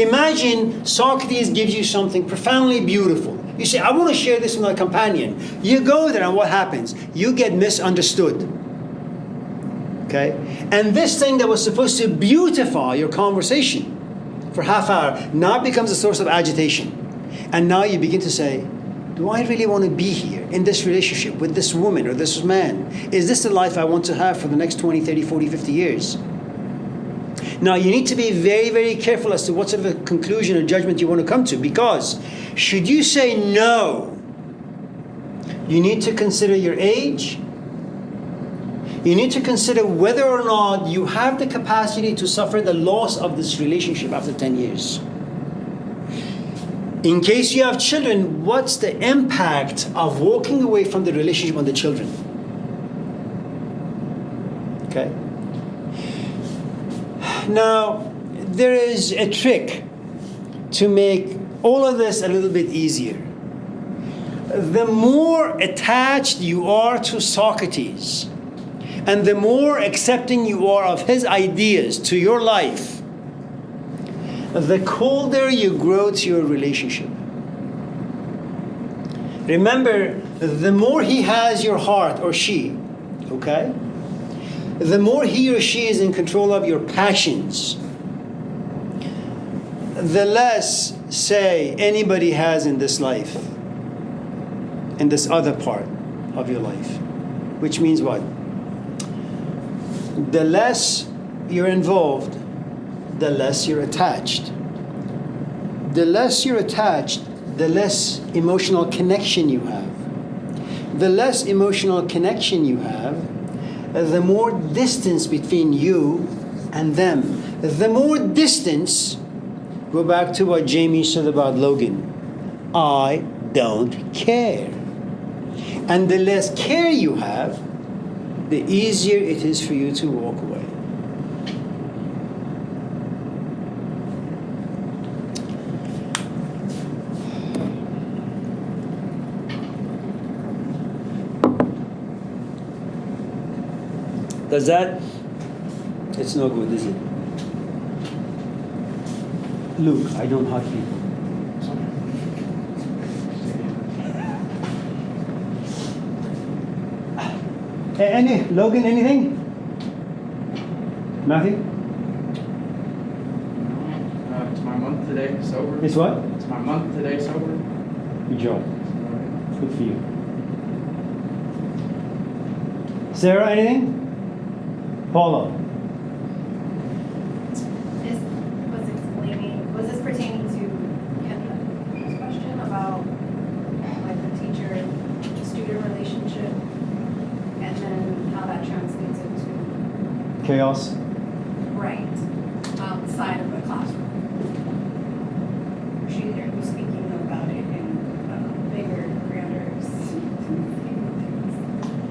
Imagine Socrates gives you something profoundly beautiful. You say, I want to share this with my companion. You go there and what happens? You get misunderstood. Okay? And this thing that was supposed to beautify your conversation for half hour now becomes a source of agitation. And now you begin to say, do I really want to be here in this relationship with this woman or this man? Is this the life I want to have for the next 20, 30, 40, 50 years? Now, you need to be very, very careful as to what sort of a conclusion or judgment you want to come to, because should you say no, you need to consider your age. You need to consider whether or not you have the capacity to suffer the loss of this relationship after 10 years. In case you have children, what's the impact of walking away from the relationship on the children? Okay? Now, there is a trick to make all of this a little bit easier. The more attached you are to Socrates, and the more accepting you are of his ideas to your life, the colder you grow to your relationship. Remember, the more he has your heart, or she, okay? The more he or she is in control of your passions, the less say anybody has in this life, in this other part of your life. Which means what? The less you're involved, the less you're attached. The less you're attached, the less emotional connection you have. The less emotional connection you have, the more distance between you and them. The more distance, go back to what Jamie said about Logan. I don't care. And the less care you have, the easier it is for you to walk away. Does that? It's no good, is it? Luke, I don't hug people. Logan, anything? Matthew? It's my month today, sober. It's what? It's my month today, sober. Good job. Good for you. Sarah, anything? Paula? Was this pertaining to Kendra's question about like the teacher-student relationship and then how that translates into Chaos? right outside of the classroom? Are you speaking about it in bigger, grander?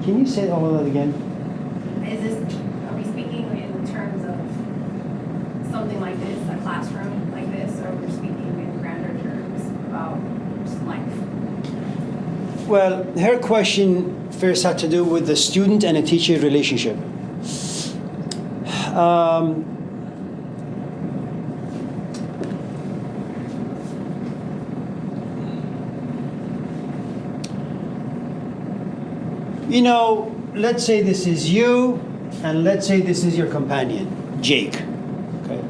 Can you say all of that again? Are we speaking in terms of something like this, a classroom like this, or we're speaking in grander terms about just life? Well, her question first had to do with the student and a teacher relationship. You know, let's say this is you, and let's say this is your companion, Jake. Okay.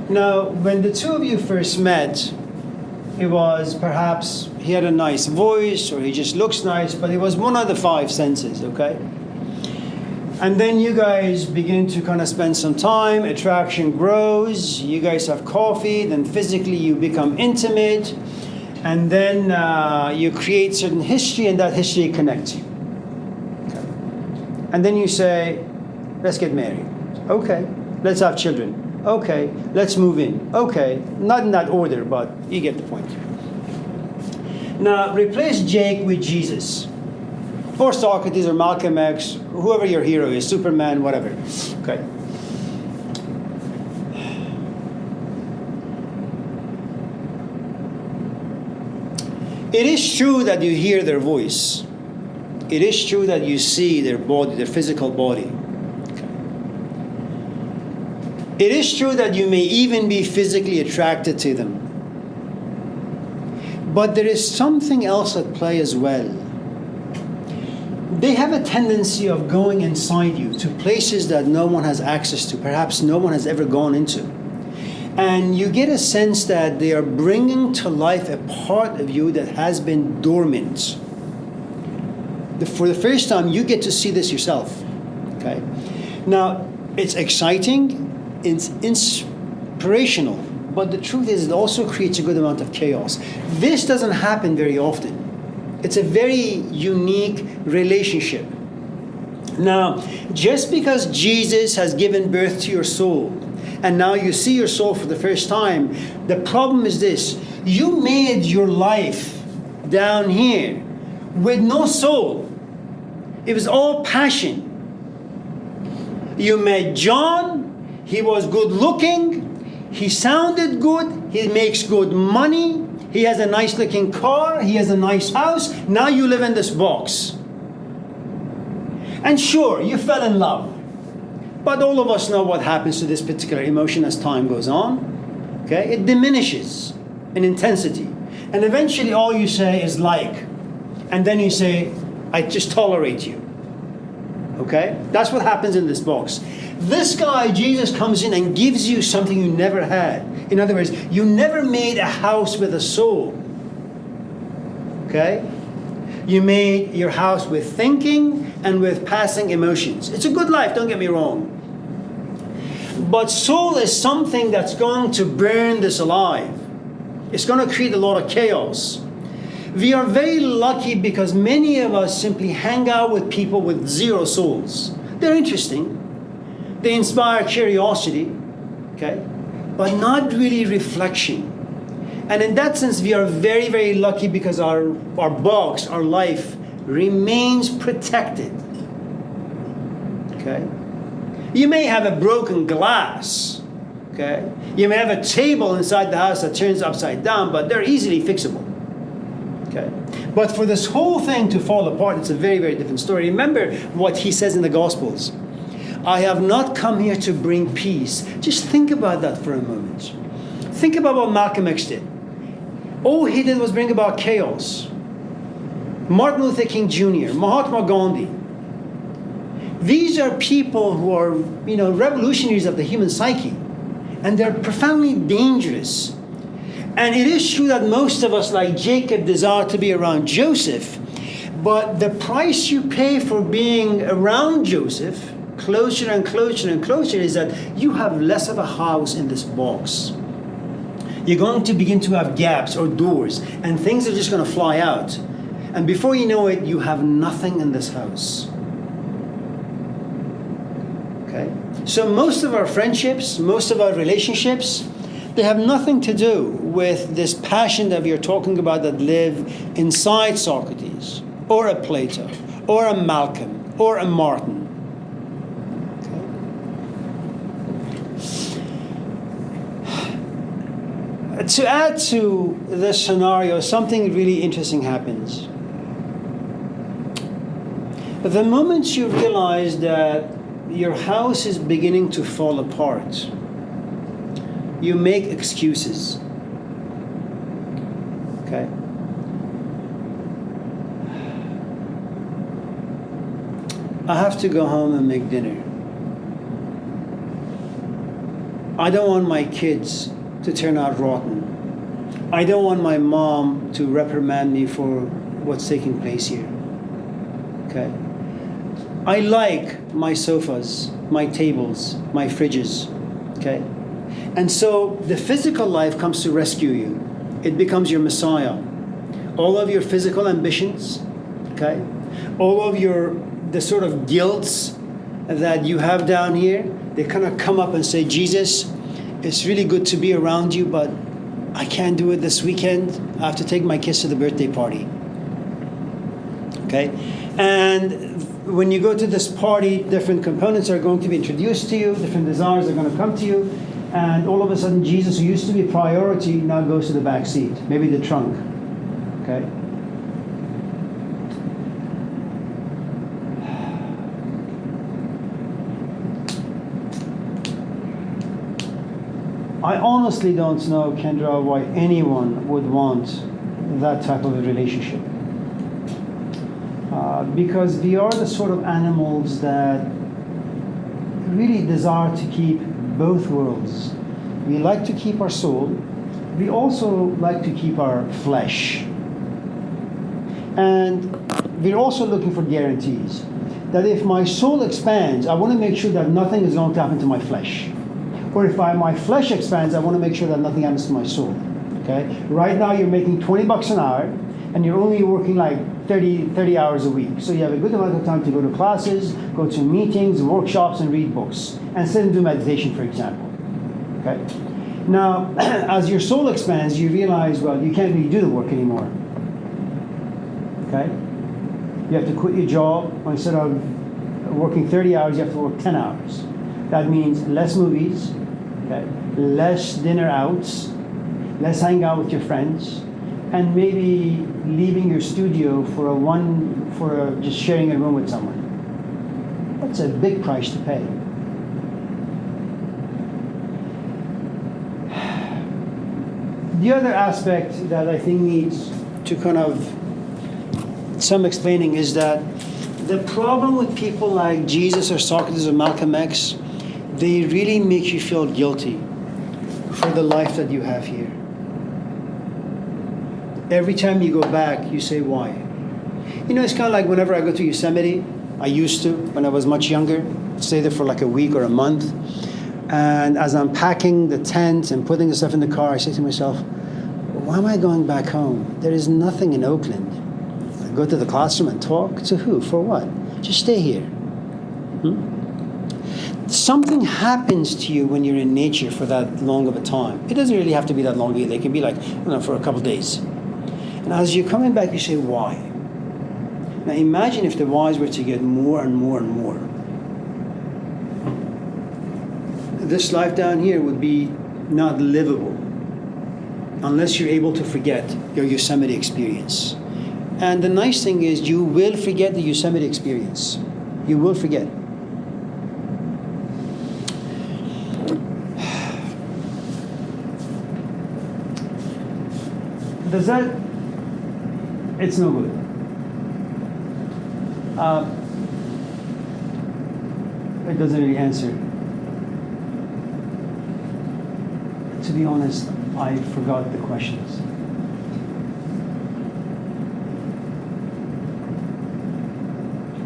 Now, when the two of you first met, it was perhaps he had a nice voice, or he just looks nice, but it was one of the five senses, okay? And then you guys begin to kind of spend some time, attraction grows, you guys have coffee, then physically you become intimate, and then you create certain history, and that history connects you. Okay. And then you say, let's get married. Okay. Let's have children. Okay. Let's move in. Okay. Not in that order, but you get the point. Now, replace Jake with Jesus. Or Socrates or Malcolm X, whoever your hero is, Superman, whatever. Okay. It is true that you hear their voice. It is true that you see their body, their physical body. Okay. It is true that you may even be physically attracted to them. But there is something else at play as well. They have a tendency of going inside you to places that no one has access to, perhaps no one has ever gone into. And you get a sense that they are bringing to life a part of you that has been dormant. For the first time, you get to see this yourself. Okay? Now, it's exciting, it's inspirational, but the truth is it also creates a good amount of chaos. This doesn't happen very often. It's a very unique relationship. Now, just because Jesus has given birth to your soul, and now you see your soul for the first time, the problem is this: you made your life down here with no soul. It was all passion. You met John, he was good looking, he sounded good, he makes good money, he has a nice looking car, he has a nice house. Now you live in this box. And sure, you fell in love. But all of us know what happens to this particular emotion as time goes on. Okay? It diminishes in intensity. And eventually all you say is like. And then you say, I just tolerate you. Okay? That's what happens in this box. This guy, Jesus, comes in and gives you something you never had. In other words, you never made a house with a soul. Okay? You made your house with thinking and with passing emotions. It's a good life, don't get me wrong. But soul is something that's going to burn this alive. It's going to create a lot of chaos. We are very lucky because many of us simply hang out with people with zero souls. They're interesting. They inspire curiosity, okay, but not really reflection. And in that sense, we are very, very lucky because our box, our life, remains protected. Okay? You may have a broken glass. Okay? You may have a table inside the house that turns upside down, but they're easily fixable. Okay? But for this whole thing to fall apart, it's a very, very different story. Remember what he says in the Gospels. I have not come here to bring peace. Just think about that for a moment. Think about what Malcolm X did. All he did was bring about chaos. Martin Luther King Jr., Mahatma Gandhi. These are people who are, revolutionaries of the human psyche. And they're profoundly dangerous. And it is true that most of us, like Jacob, desire to be around Joseph. But the price you pay for being around Joseph, closer and closer and closer, is that you have less of a house in this box. You're going to begin to have gaps or doors, and things are just going to fly out. And before you know it, you have nothing in this house. Okay? So most of our friendships, most of our relationships, they have nothing to do with this passion that we are talking about that live inside Socrates, or a Plato, or a Malcolm, or a Martin. To add to this scenario, something really interesting happens. The moment you realize that your house is beginning to fall apart, you make excuses. Okay? I have to go home and make dinner. I don't want my kids to turn out rotten. I don't want my mom to reprimand me for what's taking place here. Okay? I like my sofas, my tables, my fridges. Okay? And so the physical life comes to rescue you. It becomes your Messiah. All of your physical ambitions, okay? All of the sort of guilts that you have down here, they kind of come up and say, Jesus, it's really good to be around you, but I can't do it this weekend. I have to take my kids to the birthday party. Okay? And when you go to this party, different components are going to be introduced to you, different desires are going to come to you, and all of a sudden Jesus, who used to be priority, now goes to the back seat, maybe the trunk. Okay? I honestly don't know, Kendra, why anyone would want that type of a relationship. Because we are the sort of animals that really desire to keep both worlds. We like to keep our soul. We also like to keep our flesh. And we're also looking for guarantees that if my soul expands, I want to make sure that nothing is going to happen to my flesh. Or if my flesh expands, I want to make sure that nothing happens to my soul. Okay? Right now you're making $20 an hour and you're only working like 30 hours a week. So you have a good amount of time to go to classes, go to meetings, workshops, and read books. And sit and do meditation, for example. Okay? Now, as your soul expands, you realize, well, you can't really do the work anymore. Okay? You have to quit your job. Instead of working 30 hours, you have to work 10 hours. That means less movies, okay? Less dinner outs, less hang out with your friends, and maybe leaving your studio for just sharing a room with someone. That's a big price to pay. The other aspect that I think needs to kind of some explaining is that the problem with people like Jesus or Socrates or Malcolm X, they really make you feel guilty for the life that you have here. Every time you go back, you say, why? You know, it's kind of like whenever I go to Yosemite, I used to, when I was much younger, stay there for like a week or a month. And as I'm packing the tent and putting the stuff in the car, I say to myself, why am I going back home? There is nothing in Oakland. I go to the classroom and talk to who? For what? Just stay here. Something happens to you when you're in nature for that long of a time. It doesn't really have to be that long either. It can be like, for a couple of days. And as you're coming back, you say, why? Now imagine if the whys were to get more and more and more. This life down here would be not livable unless you're able to forget your Yosemite experience. And the nice thing is you will forget the Yosemite experience. You will forget. Does that... It's no good. It doesn't really answer. To be honest, I forgot the questions.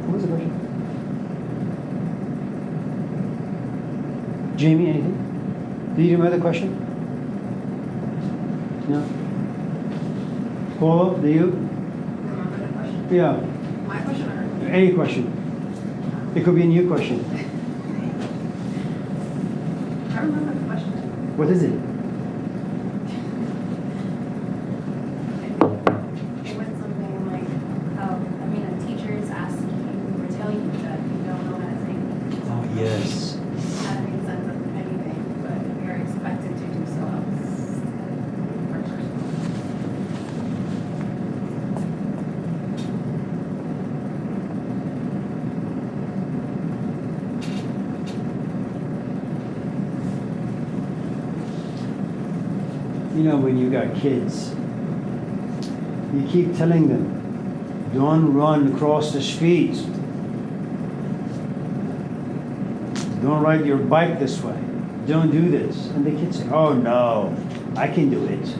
What was the question? Jamie, anything? Do you remember the question? No? Paula, do you? Remember the question? Yeah. My question or? Any question. It could be a new question. I remember the question. What is it? It went something like, a teacher is asking you or telling you that you don't know how to think. Oh, yes. Not making sense of anything, but you're expected to do so else. You know, when you got kids, you keep telling them, don't run across the street. Don't ride your bike this way. Don't do this. And the kids say, oh no, I can do it.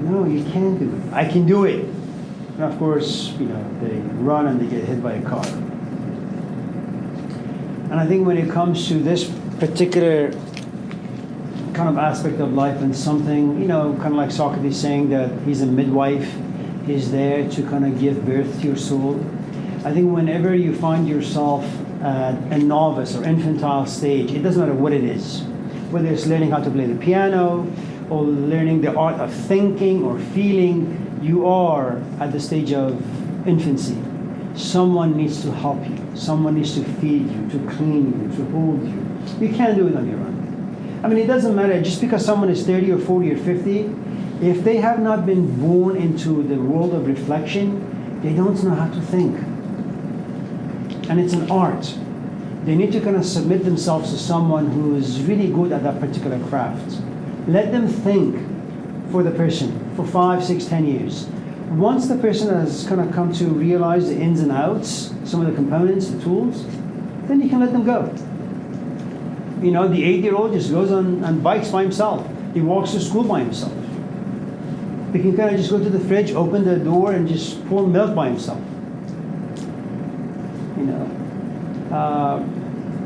No, you can't do it. I can do it. And of course, they run and they get hit by a car. And I think when it comes to this particular kind of aspect of life and something, kind of like Socrates saying that he's a midwife, he's there to kind of give birth to your soul. I think whenever you find yourself at a novice or infantile stage, it doesn't matter what it is, whether it's learning how to play the piano or learning the art of thinking or feeling, you are at the stage of infancy. Someone needs to help you. Someone needs to feed you, to clean you, to hold you. You can't do it on your own. It doesn't matter, just because someone is 30 or 40 or 50, if they have not been born into the world of reflection, they don't know how to think. And it's an art. They need to kind of submit themselves to someone who is really good at that particular craft. Let them think for the person for 5, 6, 10 years. Once the person has kind of come to realize the ins and outs, some of the components, the tools, then you can let them go. You know, the 8-year-old just goes on bikes by himself. He walks to school by himself. He can kind of just go to the fridge, open the door, and just pour milk by himself. You know,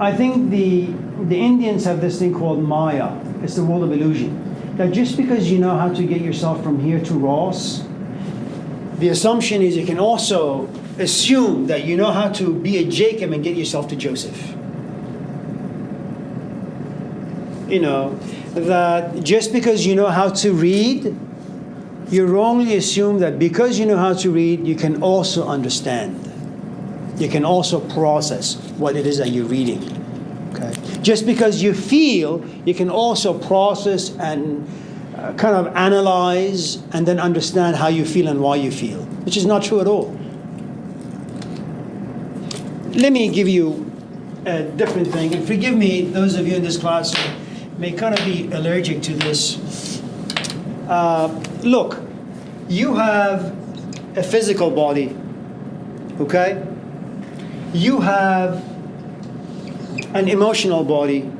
I think the Indians have this thing called Maya. It's the world of illusion. That just because you know how to get yourself from here to Ross, the assumption is you can also assume that you know how to be a Jacob and get yourself to Joseph. You know, that just because you know how to read, you wrongly assume that because you know how to read, you can also understand. You can also process what it is that you're reading. Okay? Just because you feel, you can also process and kind of analyze and then understand how you feel and why you feel, which is not true at all. Let me give you a different thing, and forgive me, those of you in this class who may kind of be allergic to this. Look, you have a physical body, okay? You have an emotional body.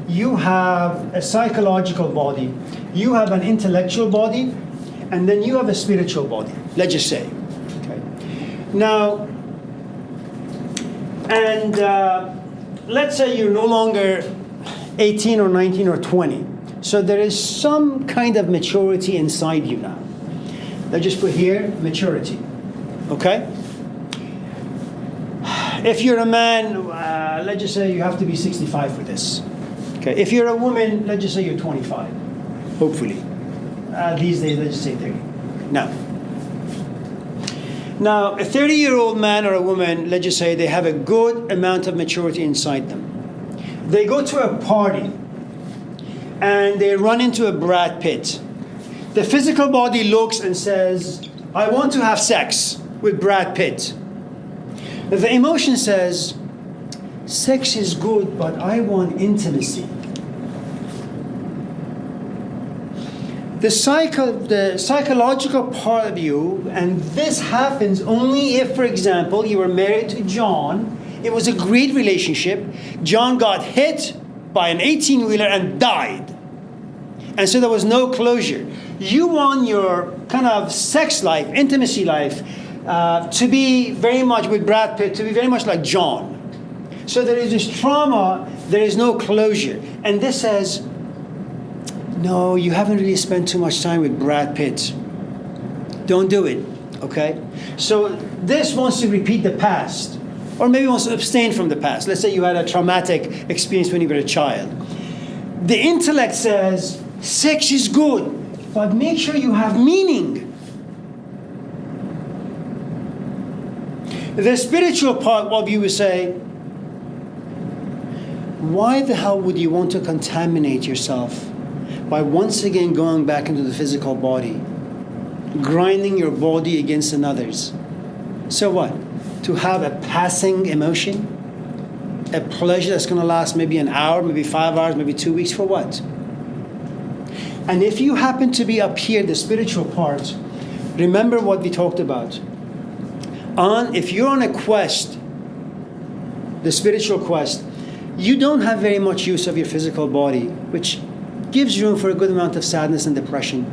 You have a psychological body. You have an intellectual body. And then you have a spiritual body, let's just say. Okay? Now, and let's say you're no longer 18 or 19 or 20. So there is some kind of maturity inside you now. Let's just put here, maturity. Okay? If you're a man, let's just say you have to be 65 for this. Okay? If you're a woman, let's just say you're 25. Hopefully. These days, let's just say 30. Now, a 30-year-old man or a woman, let's just say they have a good amount of maturity inside them. They go to a party and they run into a Brad Pitt. The physical body looks and says, I want to have sex with Brad Pitt. The emotion says, sex is good, but I want intimacy. The psychological part of you, and this happens only if, for example, you were married to John. It was a great relationship. John got hit by an 18-wheeler and died. And so there was no closure. You want your kind of sex life, intimacy life, to be very much with Brad Pitt, to be very much like John. So there is this trauma, there is no closure. And this says, no, you haven't really spent too much time with Brad Pitt. Don't do it, okay? So this wants to repeat the past, or maybe wants to abstain from the past. Let's say you had a traumatic experience when you were a child. The intellect says, sex is good, but make sure you have meaning. The spiritual part of you will say, why the hell would you want to contaminate yourself by once again going back into the physical body, grinding your body against another's? So what? To have a passing emotion? A pleasure that's going to last maybe an hour, maybe 5 hours, maybe 2 weeks, for what? And if you happen to be up here, the spiritual part, remember what we talked about. If you're on a quest, the spiritual quest, you don't have very much use of your physical body, which gives room for a good amount of sadness and depression.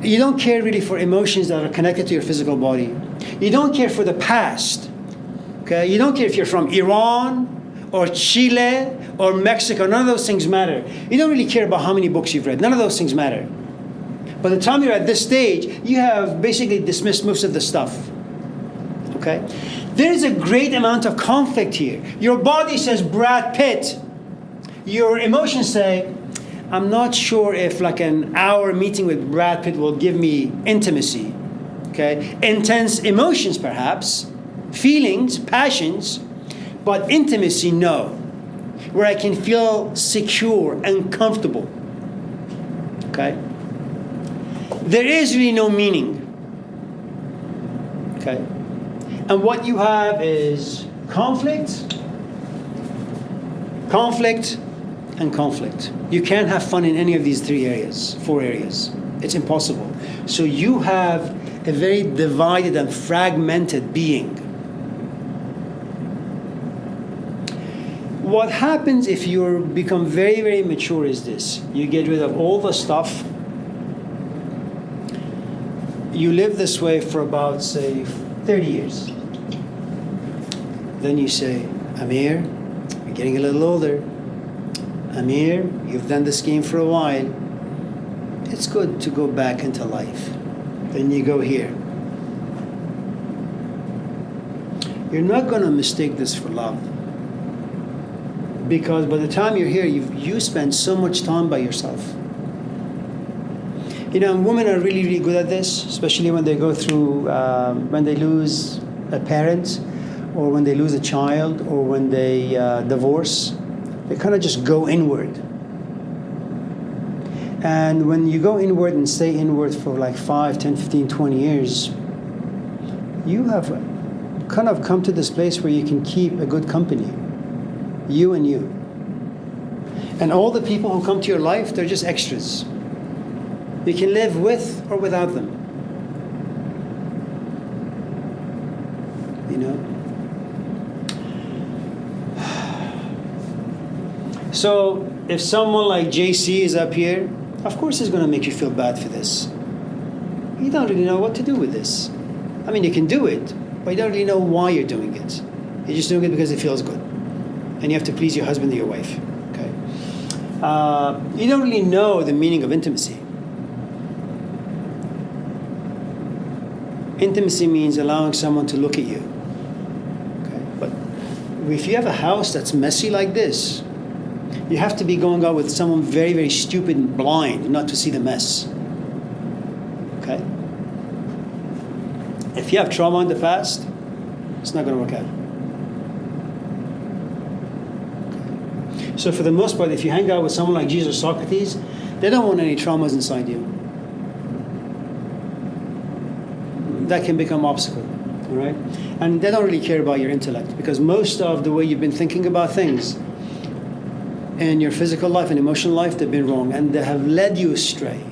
You don't care really for emotions that are connected to your physical body. You don't care for the past. Okay? You don't care if you're from Iran or Chile or Mexico. None of those things matter. You don't really care about how many books you've read. None of those things matter. By the time you're at this stage, you have basically dismissed most of the stuff. Okay? There is a great amount of conflict here. Your body says Brad Pitt. Your emotions say, I'm not sure if like an hour meeting with Brad Pitt will give me intimacy. Okay? Intense emotions perhaps, feelings, passions, but intimacy, no. Where I can feel secure and comfortable. Okay? There is really no meaning. Okay? And what you have is conflict, and conflict. You can't have fun in any of these four areas. It's impossible. So you have a very divided and fragmented being. What happens if you become very, very mature is this. You get rid of all the stuff. You live this way for about, say, 30 years. Then you say, Amir, you're getting a little older. Amir, you've done this game for a while. It's good to go back into life. Then you go here. You're not going to mistake this for love. Because by the time you're here, you spend so much time by yourself. You know, women are really, really good at this, especially when they go through, when they lose a parent, or when they lose a child, or when they divorce. They kind of just go inward. And when you go inward and stay inward for like 5, 10, 15, 20 years, you have kind of come to this place where you can keep a good company. You and you. And all the people who come to your life, they're just extras. You can live with or without them. You know? So, if someone like JC is up here, of course he's going to make you feel bad for this. You don't really know what to do with this. I mean, you can do it, but you don't really know why you're doing it. You're just doing it because it feels good. And you have to please your husband or your wife. Okay? You don't really know the meaning of intimacy. Intimacy means allowing someone to look at you. Okay? But if you have a house that's messy like this, you have to be going out with someone very, very stupid and blind not to see the mess. Okay? If you have trauma in the past, it's not going to work out. Okay. So for the most part, if you hang out with someone like Jesus or Socrates, they don't want any traumas inside you. That can become an obstacle. All right? And they don't really care about your intellect, because most of the way you've been thinking about things in your physical life and emotional life, they've been wrong, and they have led you astray.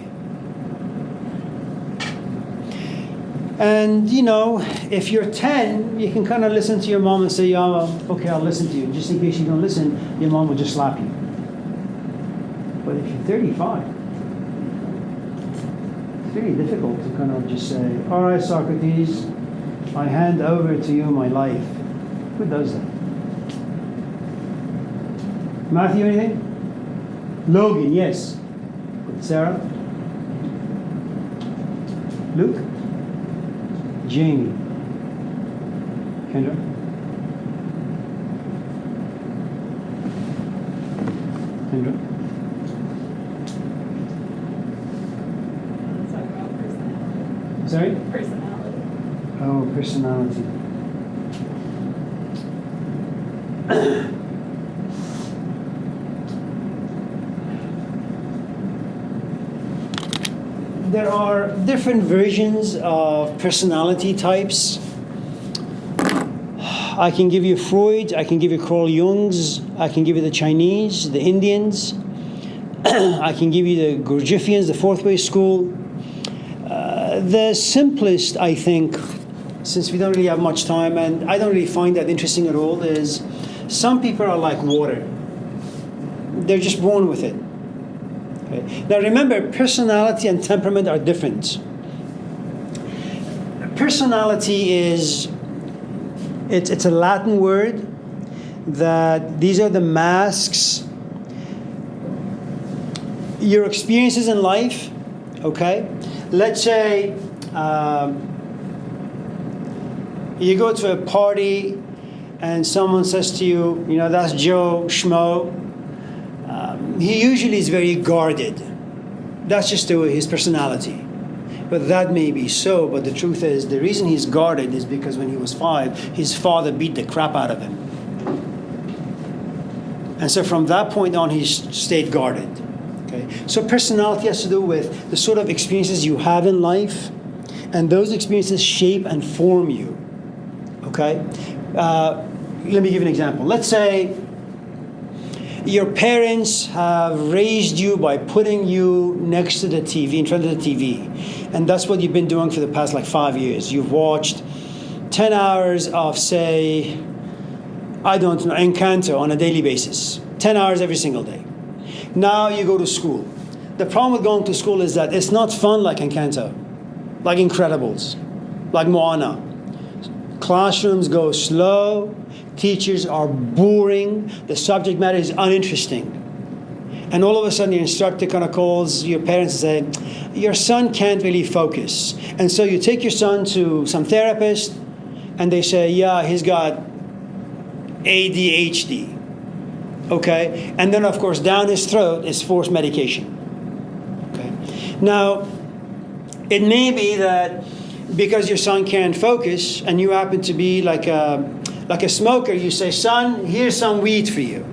And, you know, if you're 10, you can kind of listen to your mom and say, yeah, okay, I'll listen to you. Just in case you don't listen, your mom will just slap you. But if you're 35, it's very difficult to kind of just say, all right, Socrates, I hand over to you my life. Who does that? Matthew, anything? Logan, yes. Sarah? Luke? Jamie? Kendra? Kendra? Let's talk about personality. Sorry? Personality. Oh, personality. There are different versions of personality types. I can give you Freud, I can give you Carl Jung's, I can give you the Chinese, the Indians, I can give you the Gurdjieffians, the fourth way school. The simplest, I think, since we don't really have much time, and I don't really find that interesting at all, is some people are like water. They're just born with it. Okay. Now remember, personality and temperament are different. Personality is, it's a Latin word that these are the masks, your experiences in life, okay? Let's say you go to a party and someone says to you, you know, that's Joe Schmo. He usually is very guarded. That's just his personality. But that may be so, but the truth is, the reason he's guarded is because when he was 5, his father beat the crap out of him. And so from that point on, he stayed guarded. Okay? So personality has to do with the sort of experiences you have in life, and those experiences shape and form you. Okay? Let me give you an example. Let's say Your parents have raised you by putting you next to the TV, in front of the TV. And that's what you've been doing for the past like 5 years. You've watched 10 hours of, say, I don't know, Encanto on a daily basis. 10 hours every single day. Now you go to school. The problem with going to school is that it's not fun like Encanto, like Incredibles, like Moana. Classrooms go slow. Teachers are boring. The subject matter is uninteresting. And all of a sudden, your instructor kind of calls your parents and says, your son can't really focus. And so you take your son to some therapist, and they say, yeah, he's got ADHD. Okay? And then, of course, down his throat is forced medication. Okay? Now, it may be that because your son can't focus, and you happen to be like a smoker, you say, son, here's some weed for you.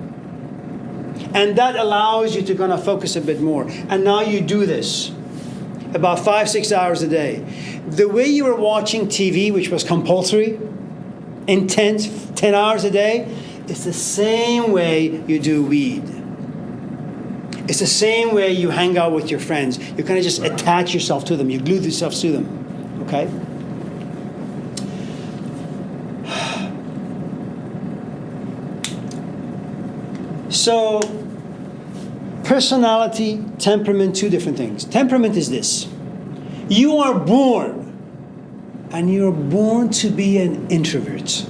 And that allows you to kind of focus a bit more. And now you do this about 5-6 hours a day. The way you were watching TV, which was compulsory, intense, 10 hours a day, it's the same way you do weed. It's the same way you hang out with your friends. You kind of just attach yourself to them. You glue yourself to them. Okay? So, personality, temperament, two different things. Temperament is this. You are born, and you're born to be an introvert.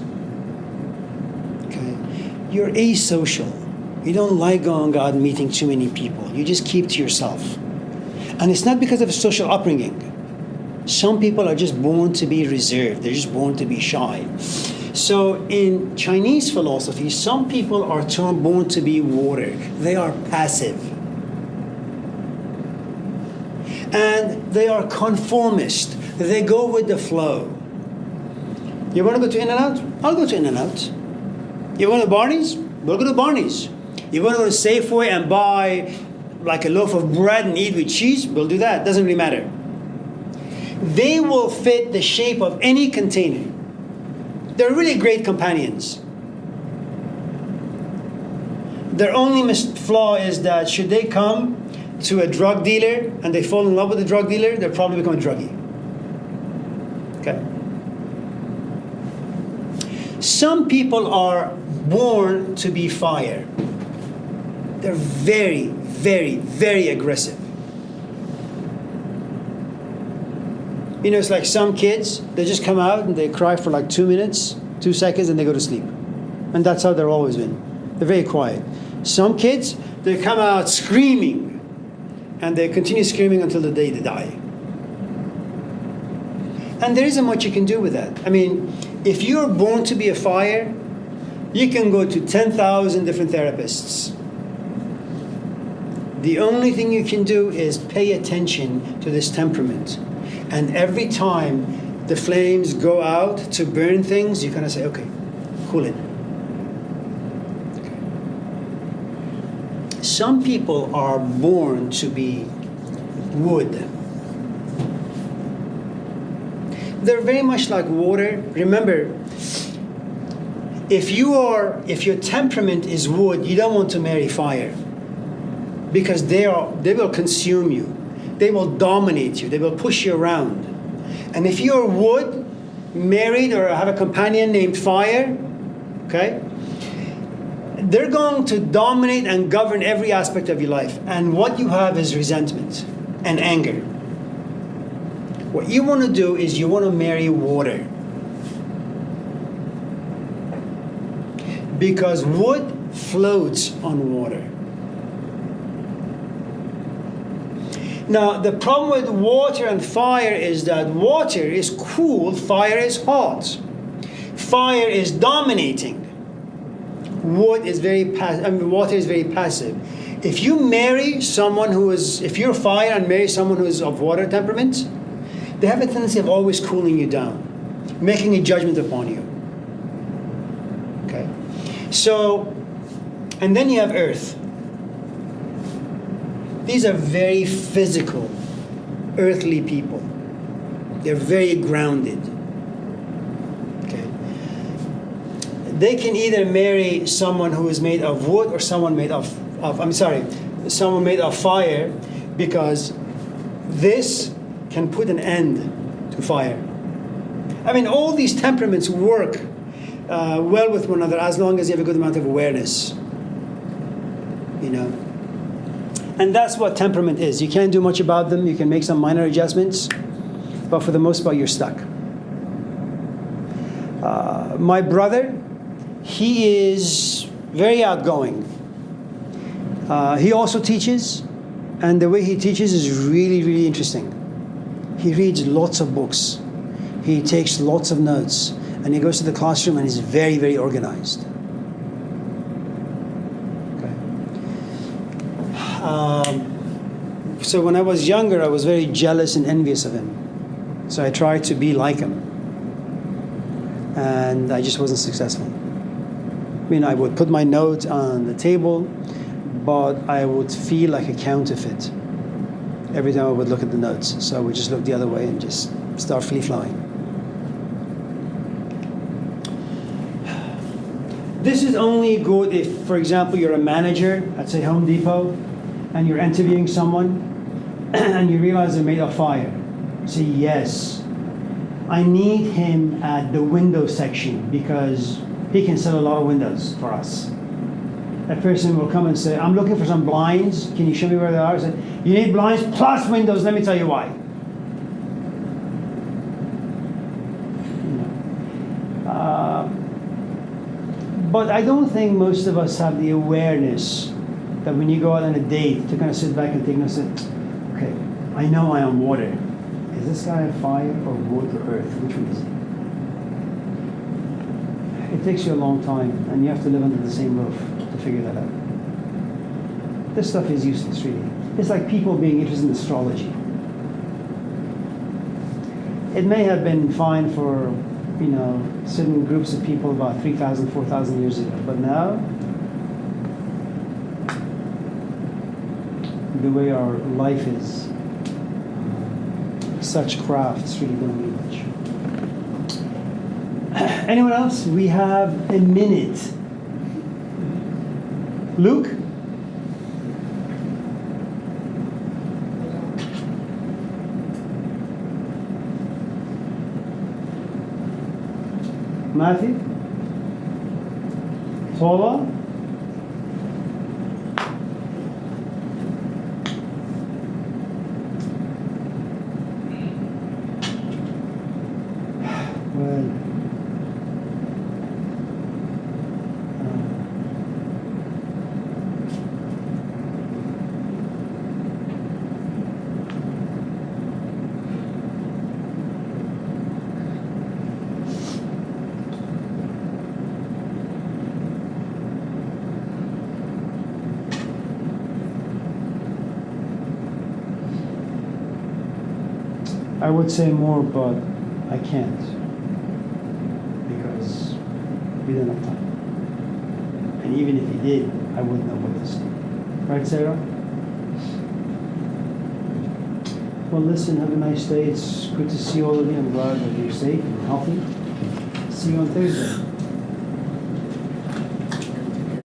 Okay? You're asocial. You don't like going out and meeting too many people. You just keep to yourself. And it's not because of a social upbringing. Some people are just born to be reserved. They're just born to be shy. So in Chinese philosophy, some people are born to be water. They are passive. And they are conformist. They go with the flow. You want to go to In-N-Out? I'll go to In-N-Out. You want to Barney's? We'll go to Barney's. You want to go to Safeway and buy like a loaf of bread and eat with cheese? We'll do that. Doesn't really matter. They will fit the shape of any container. They're really great companions. Their only flaw is that should they come to a drug dealer and they fall in love with the drug dealer, they'll probably become a druggie. Okay? Some people are born to be fire. They're very, very, very aggressive. You know, it's like some kids, they just come out and they cry for like 2 minutes, 2 seconds, and they go to sleep. And that's how they've always been. They're very quiet. Some kids, they come out screaming, and they continue screaming until the day they die. And there isn't much you can do with that. I mean, if you're born to be a fire, you can go to 10,000 different therapists. The only thing you can do is pay attention to this temperament. And every time the flames go out to burn things, you kind of say, okay, cool it. Okay. Some people are born to be wood. They're very much like water. Remember, if your temperament is wood, you don't want to marry fire. Because they will consume you. They will dominate you. They will push you around. And if you're wood, married, or have a companion named fire, okay, they're going to dominate and govern every aspect of your life. And what you have is resentment and anger. What you want to do is you want to marry water. Because wood floats on water. Now, the problem with water and fire is that water is cool, fire is hot. Fire is dominating. Water is very passive. If you marry someone if you're fire and marry someone who is of water temperament, they have a tendency of always cooling you down, making a judgment upon you. Okay? So, and then you have earth. These are very physical, earthly people. They're very grounded. Okay. they can either marry someone who is made of wood or someone made of someone made of fire, because this can put an end to fire. I mean, all these temperaments work well with one another as long as you have a good amount of awareness. You know? And that's what temperament is. You can't do much about them. You can make some minor adjustments, but for the most part, you're stuck. My brother, he is very outgoing. He also teaches, and the way he teaches is really, really interesting. He reads lots of books. He takes lots of notes, and he goes to the classroom and he's very, very organized. Okay. So when I was younger, I was very jealous and envious of him. So I tried to be like him. And I just wasn't successful. I mean, I would put my note on the table, but I would feel like a counterfeit every time I would look at the notes. So I would just look the other way and just start flying. This is only good if, for example, you're a manager at, say, Home Depot, and you're interviewing someone, and you realize they're made of fire. You say, yes, I need him at the window section because he can sell a lot of windows for us. That person will come and say, I'm looking for some blinds. Can you show me where they are? I said, you need blinds plus windows. Let me tell you why. But I don't think most of us have the awareness that when you go out on a date, to kind of sit back and take notice, okay, I know I am water. Is this guy fire or wood or earth? Which one is he? It takes you a long time, and you have to live under the same roof to figure that out. This stuff is useless, really. It's like people being interested in astrology. It may have been fine for, certain groups of people about 3,000, 4,000 years ago, but now, the way our life is, such crafts really don't mean much. Anyone else? We have a minute. Luke? Matthew? Paula? I would say more, but I can't because we don't have time. And even if he did, I wouldn't know what to say. Right, Sarah? Well, listen, have a nice day. It's good to see all of you. I'm glad that you're safe and healthy. See you on Thursday.